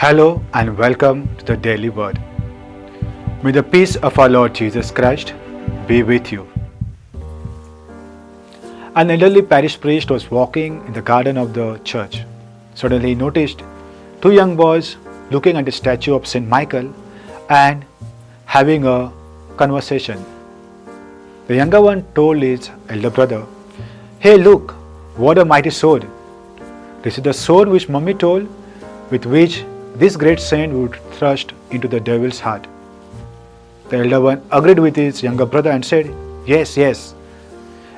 Hello and welcome to the Daily Word. May the peace of our Lord Jesus Christ be with you. An elderly parish priest was walking in the garden of the church. Suddenly he noticed two young boys looking at the statue of Saint Michael and having a conversation. The younger one told his elder brother, "Hey, look, what a mighty sword! This is the sword which Mummy told, with which this great saint would thrust into the devil's heart." The elder one agreed with his younger brother and said, "Yes, yes.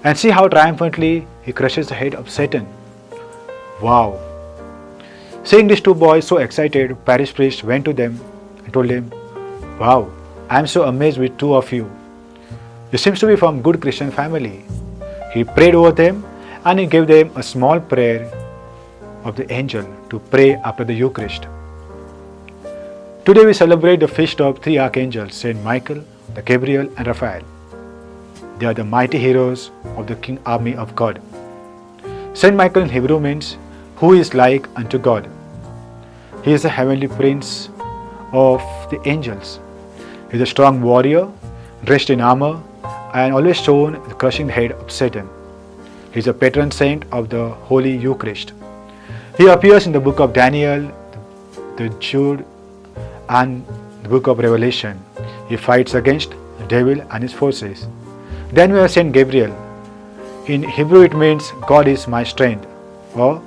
And see how triumphantly he crushes the head of Satan." Wow! Seeing these two boys so excited, parish priest went to them and told them, "Wow, I am so amazed with two of you. You seems to be from good Christian family." He prayed over them and he gave them a small prayer of the angel to pray after the Eucharist. Today we celebrate the feast of three archangels, Saint Michael, the Gabriel and Raphael. They are the mighty heroes of the king army of God. Saint Michael in Hebrew means who is like unto God. He is the heavenly prince of the angels. He is a strong warrior, dressed in armor and always shown crushing the head of Satan. He is a patron saint of the Holy Eucharist. He appears in the book of Daniel, the Jude and the book of Revelation. He fights against the devil and his forces. Then we have Saint Gabriel. In Hebrew it means God is my strength, or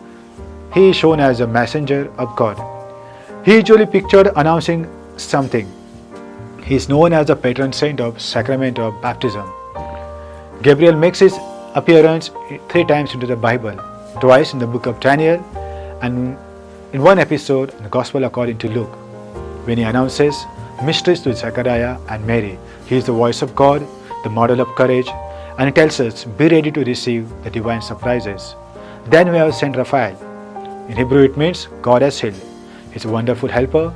he is shown as a messenger of God. He is usually pictured announcing something. He is known as the patron saint of sacrament of baptism. Gabriel makes his appearance three times into the Bible, twice in the book of Daniel and in one episode in the Gospel according to Luke, when he announces mysteries to Zechariah and Mary. He is the voice of God, the model of courage, and he tells us, be ready to receive the divine surprises. Then we have Saint Raphael. In Hebrew it means God has healed. He is a wonderful helper,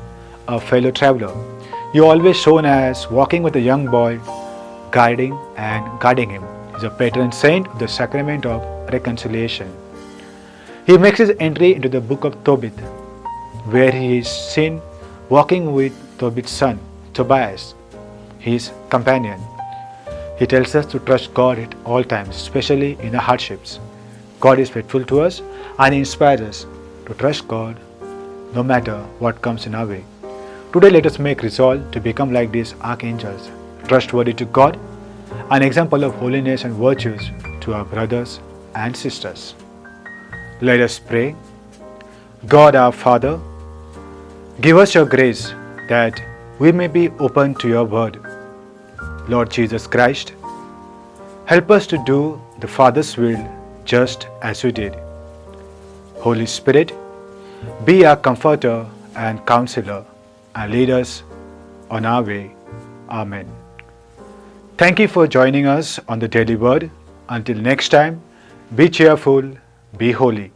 a fellow traveler. He is always shown as walking with a young boy, guiding and guarding him. He is a patron saint of the sacrament of reconciliation. He makes his entry into the book of Tobit, where he is seen walking with Tobit's son, Tobias, his companion. He tells us to trust God at all times, especially in our hardships. God is faithful to us and he inspires us to trust God no matter what comes in our way. Today let us make resolve to become like these archangels, trustworthy to God, an example of holiness and virtues to our brothers and sisters. Let us pray. God our Father, give us your grace that we may be open to your word. Lord Jesus Christ, help us to do the Father's will just as you did. Holy Spirit, be our comforter and counselor and lead us on our way. Amen. Thank you for joining us on the Daily Word. Until next time, be cheerful, be holy.